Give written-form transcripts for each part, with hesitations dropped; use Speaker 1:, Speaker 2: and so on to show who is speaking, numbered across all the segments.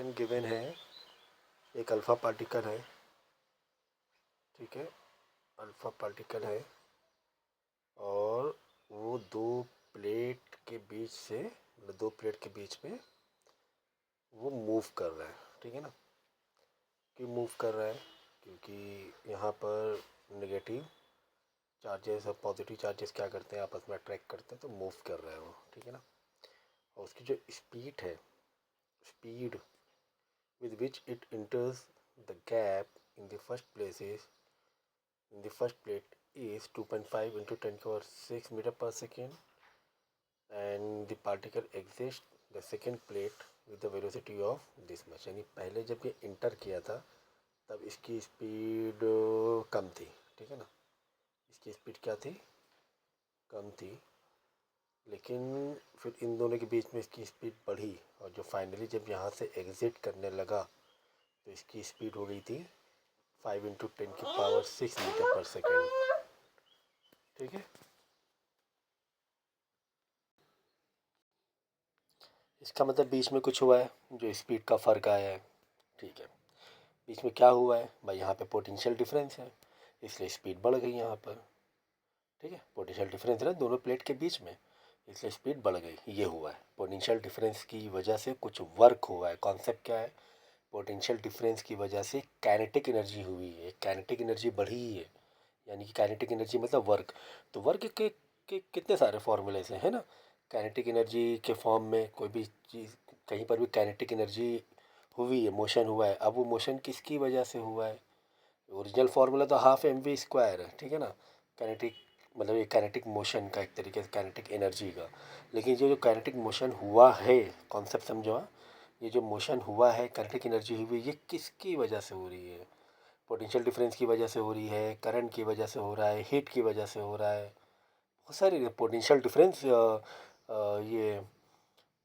Speaker 1: Equation given है। एक alpha particle है, ठीक है, अल्फ़ा पार्टिकल है और वो दो प्लेट के बीच से, दो प्लेट के बीच में वो मूव कर रहा है, ठीक है ना। क्यों मूव कर रहा है? क्योंकि यहाँ पर नेगेटिव चार्जेस और पॉजिटिव चार्जेस क्या करते हैं, आपस में अट्रैक्ट करते हैं, तो मूव कर रहे हैं वो, ठीक है ना। और उसकी जो स्पीड है, speed with which it enters the gap in the first plate is 2.5 into 10 to power 6 meter per second, and the particle exits the second plate with the velocity of this much। यानी पहले जब ये inter किया था तब इसकी speed कम थी, ठीक है ना, इसकी स्पीड क्या थी, कम थी, लेकिन फिर इन दोनों के बीच में इसकी स्पीड बढ़ी और जो फाइनली जब यहाँ से एग्ज़िट करने लगा तो इसकी स्पीड हो गई थी 5 इंटू 10 की पावर 6 मीटर पर सेकेंड, ठीक है। इसका मतलब बीच में कुछ हुआ है, जो स्पीड का फ़र्क आया है, ठीक है। बीच में क्या हुआ है भाई, यहाँ पे पोटेंशियल डिफरेंस है, इसलिए स्पीड बढ़ गई यहाँ पर, ठीक है। पोटेंशियल डिफरेंस है ना दोनों प्लेट के बीच में, इसलिए स्पीड बढ़ गई, ये हुआ है। पोटेंशियल डिफरेंस की वजह से कुछ वर्क हुआ है। कॉन्सेप्ट क्या है? पोटेंशियल डिफरेंस की वजह से काइनेटिक एनर्जी हुई है, काइनेटिक एनर्जी बढ़ी है, यानी कि काइनेटिक एनर्जी मतलब वर्क। तो वर्क के कितने सारे फॉर्मूले से है ना। काइनेटिक एनर्जी के फॉर्म में कोई भी चीज़, कहीं पर भी काइनेटिक एनर्जी हुई है, मोशन हुआ है, अब वो मोशन किसकी वजह से हुआ है? ओरिजिनल फार्मूला तो हाफ एम वी स्क्वायर है, ठीक है ना। काइनेटिक मतलब ये काइनेटिक मोशन का एक तरीके से काइनेटिक एनर्जी का। लेकिन ये जो काइनेटिक मोशन हुआ है, कॉन्सेप्ट समझो, ये जो मोशन हुआ है, काइनेटिक एनर्जी हुई, ये किसकी वजह से हो रही है? पोटेंशियल डिफरेंस की वजह से हो रही है, करंट की वजह से हो रहा है, हीट की वजह से हो रहा है, बहुत सारी। पोटेंशियल डिफरेंस ये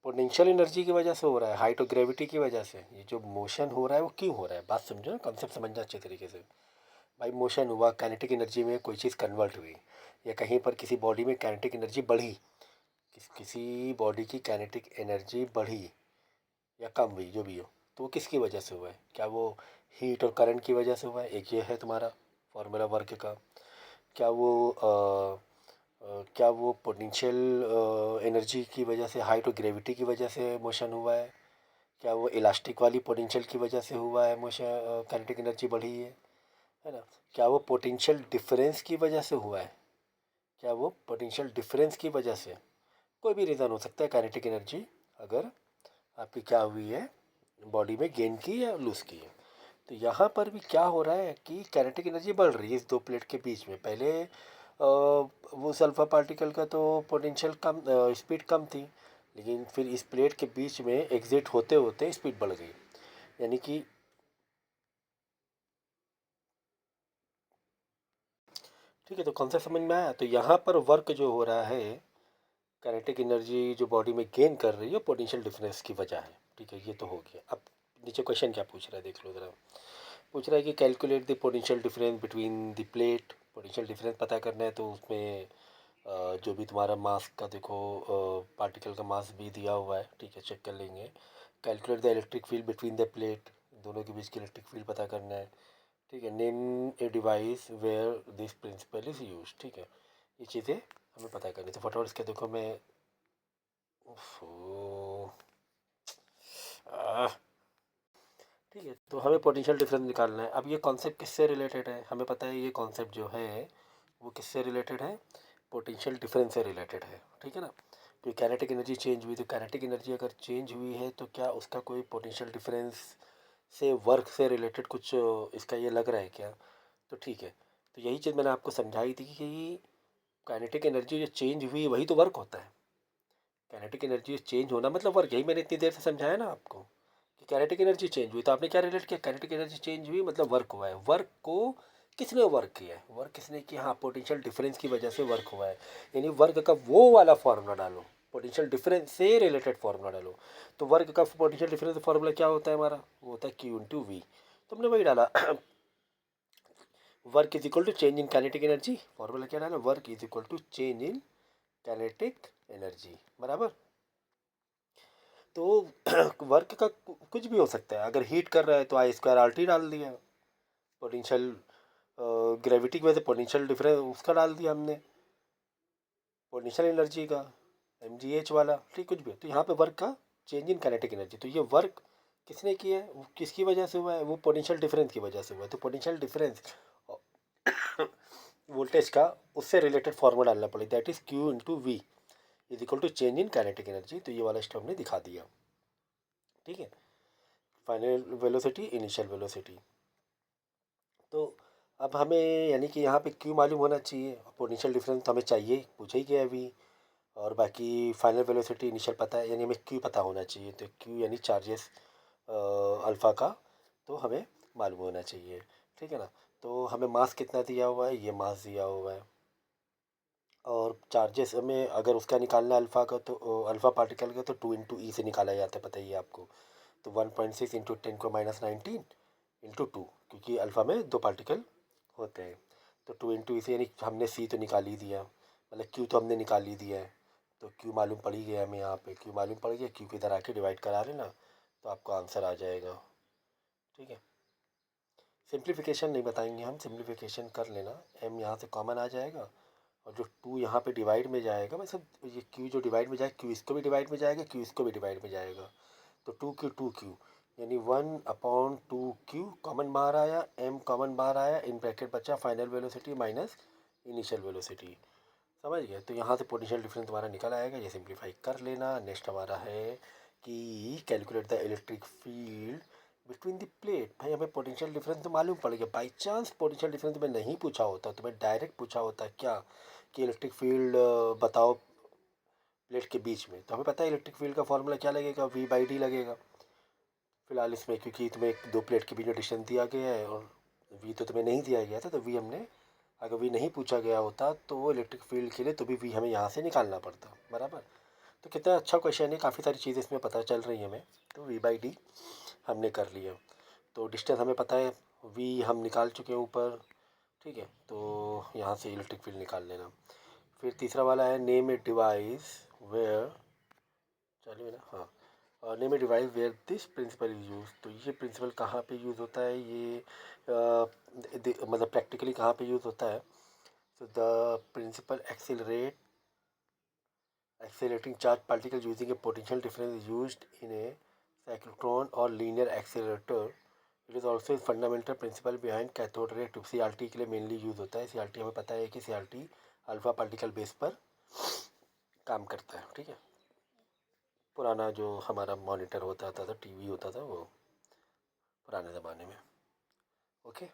Speaker 1: पोटेंशियल एनर्जी की वजह से हो रहा है, हाइट और ग्रेविटी की वजह से। ये जो मोशन हो रहा है वो क्यों हो रहा है, बात समझो ना, कॉन्सेप्ट समझना अच्छे तरीके से। भाई मोशन हुआ, काइनेटिक एनर्जी में कोई चीज़ कन्वर्ट हुई, या कहीं पर किसी बॉडी में काइनेटिक एनर्जी बढ़ी, किसी बॉडी की काइनेटिक एनर्जी बढ़ी या कम हुई, जो भी हो, तो वो किसकी वजह से हुआ है? क्या वो हीट और करंट की वजह से हुआ है? एक ये है तुम्हारा फॉर्मूला वर्क का। क्या वो क्या वो पोटेंशियल एनर्जी की वजह से, हाइट और ग्रेविटी की वजह से मोशन हुआ है? क्या वो इलास्टिक वाली पोटेंशियल की वजह से हुआ है मोशन, काइनेटिक एनर्जी बढ़ी है ना? क्या वो पोटेंशियल डिफरेंस की वजह से हुआ है? क्या वो पोटेंशियल डिफरेंस की वजह से? कोई भी रीज़न हो सकता है काइनेटिक एनर्जी अगर आपकी क्या हुई है, बॉडी में गेन की या लूज़ की है। तो यहाँ पर भी क्या हो रहा है कि काइनेटिक एनर्जी बढ़ रही है इस दो प्लेट के बीच में। पहले वो सल्फा पार्टिकल का तो पोटेंशियल कम, स्पीड कम थी, लेकिन फिर इस प्लेट के बीच में एग्जिट होते होते स्पीड बढ़ गई, यानी कि ठीक है। तो कॉन्सेप्ट समझ में आया। तो यहाँ पर वर्क जो हो रहा है, काइनेटिक एनर्जी जो बॉडी में गेन कर रही है, पोटेंशियल डिफरेंस की वजह है, ठीक है। ये तो हो गया। अब नीचे क्वेश्चन क्या पूछ रहा है, देख लो ज़रा। पूछ रहा है कि calculate the potential difference between the plate. Potential difference पता करना है, तो उसमें जो भी तुम्हारा मास का देखो, पार्टिकल का मास भी दिया हुआ है, ठीक है, चेक कर लेंगे। Calculate the electric field between the plate, दोनों के बीच की इलेक्ट्रिक फील्ड पता करना है, ठीक है। Name a device where this principle is use, ठीक है। ये चीज़ें हमें पता करनी। तो फटाफट इसके देखो मैं, ठीक है। तो हमें पोटेंशियल डिफरेंस निकालना है। अब ये कॉन्सेप्ट किससे रिलेटेड है, हमें पता है ये कॉन्सेप्ट जो है वो किससे रिलेटेड है, पोटेंशियल डिफरेंस से रिलेटेड है, ठीक है ना। तो काइनेटिक एनर्जी चेंज हुई, तो काइनेटिक एनर्जी अगर चेंज हुई है तो क्या उसका कोई पोटेंशियल डिफरेंस से, वर्क से रिलेटेड कुछ इसका ये लग रहा है क्या? तो ठीक है। तो यही चीज़ मैंने आपको समझाई थी कि काइनेटिक एनर्जी जो चेंज हुई वही तो वर्क होता है। काइनेटिक एनर्जी चेंज होना मतलब वर्क, यही मैंने इतनी देर से समझाया ना आपको कि काइनेटिक एनर्जी चेंज हुई, तो आपने क्या रिलेट किया, काइनेटिक एनर्जी चेंज हुई मतलब वर्क हुआ है। वर्क को किसने वर्क किया है? वर्क किसने किया? हाँ, पोटेंशियल डिफरेंस की वजह से वर्क हुआ है। यानी वर्क का वो वाला फार्मूला डालो, पोटेंशियल डिफरेंस से रिलेटेड फार्मूला डालो। तो वर्क का पोटेंशियल डिफरेंस फार्मूला क्या होता है हमारा? वो होता है क्यू इंटू वी। तो हमने वही डाला work is equal to change in kinetic energy. Formula क्या डाला? Work is equal to change in kinetic energy, बराबर। तो वर्क का कुछ भी हो सकता है। अगर हीट कर रहा है तो आई स्क्वायर आर टी डाल दिया, पोटेंशियल ग्रेविटी की वजह से पोटेंशियल डिफरेंस उसका डाल दिया हमने, पोटेंशियल एनर्जी का mgh वाला, ठीक कुछ भी। तो यहाँ पे वर्क का चेंज इन काइनेटिक एनर्जी, तो ये वर्क किसने किया है, वो किसकी वजह से हुआ है, वो पोटेंशियल डिफरेंस की वजह से हुआ है। तो पोटेंशियल डिफरेंस वोल्टेज का उससे रिलेटेड फॉर्मूला डालना पड़ेगा, that is Q into V is equal to change in kinetic energy. तो ये वाला स्टेप हमने दिखा दिया, ठीक है। Final velocity, initial velocity. तो अब हमें यानी कि यहाँ पे क्यू मालूम होना चाहिए, पोटेंशियल डिफरेंस तो हमें चाहिए, पूछा ही गया अभी। और बाकी फाइनल वेलोसिटी इनिशियल पता है, यानी हमें क्यू पता होना चाहिए। तो क्यू यानी चार्जेस अल्फ़ा का, तो हमें मालूम होना चाहिए, ठीक है ना। तो हमें मास कितना दिया हुआ है, ये मास दिया हुआ है। और चार्जेस हमें अगर उसका निकालना है अल्फ़ा का, तो अल्फ़ा पार्टिकल का, तो 2 × E से निकाला जाता है, पता ही है आपको। तो 1.6 × 10⁻19 इंटू 2, क्योंकि अल्फ़ा में 2 पार्टिकल होते हैं। तो 2 × E से, यानी हमने सी तो निकाल ही दिया, मतलब क्यू तो हमने निकाल ही दिया है। तो क्यू मालूम पड़ ही गया हमें, यहाँ पे क्यू मालूम पड़ गया, क्यू को इधर आके डिवाइड करा लेना, तो आपको आंसर आ जाएगा, ठीक है। सिंप्लीफिकेशन नहीं बताएंगे हम, सिंप्लीफिकेशन कर लेना, m यहाँ से कॉमन आ जाएगा, और जो 2 यहाँ पे डिवाइड में जाएगा, मतलब ये q जो डिवाइड में जाएगा, q इसको भी डिवाइड में जाएगा, q इसको भी डिवाइड में जाएगा। तो 2q यानी 1/2q कॉमन बाहर आया, m कॉमन बाहर आया, इन ब्रैकेट बचा final velocity minus initial velocity, समझ गए। तो यहाँ से पोटेंशियल डिफरेंस तुम्हारा निकल आएगा, ये सिंप्लीफाई कर लेना। नेक्स्ट हमारा है कि calculate the electric field between the plate. भाई हमें पोटेंशियल डिफरेंस तो मालूम पड़ गया, बाई चांस पोटेंशियल डिफरेंस तुम्हें नहीं पूछा होता, तुम्हें डायरेक्ट पूछा होता क्या कि इलेक्ट्रिक फील्ड बताओ प्लेट के बीच में, तो हमें पता है इलेक्ट्रिक फील्ड का फॉर्मूला क्या लगेगा, v/d लगेगा। फिलहाल इसमें क्योंकि तुम्हें 2 प्लेट के बीच में डिस्टेंस दिया गया है और v तो तुम्हें नहीं दिया गया था, तो v हमने, अगर v नहीं पूछा गया होता तो इलेक्ट्रिक फील्ड के लिए तो भी v हमें यहाँ से निकालना पड़ता, बराबर। तो कितना अच्छा क्वेश्चन है, काफ़ी सारी चीज़ें इसमें पता चल रही है हमें। तो v/d हमने कर लिया, तो डिस्टेंस हमें पता है, v हम निकाल चुके हैं ऊपर, ठीक है। तो यहाँ से इलेक्ट्रिक फील्ड निकाल लेना। फिर तीसरा वाला है नेम ए डिवाइस वेयर, चलिए ना, हाँ, name a device where this principle is use. तो ये प्रिंसिपल कहाँ पे यूज़ होता है, ये मतलब प्रैक्टिकली कहाँ पे यूज़ होता है। So the principal accelerating charge particle using a potential difference is used in a cyclotron or linear accelerator. It is also a fundamental principle behind cathode ray tube। CRT के लिए mainly use होता है। CRT हमें पता है कि CRT alpha particle base पर काम करता है, ठीक है। पुराना जो हमारा मॉनिटर होता था, टीवी होता था, वो पुराने ज़माने में, ओके।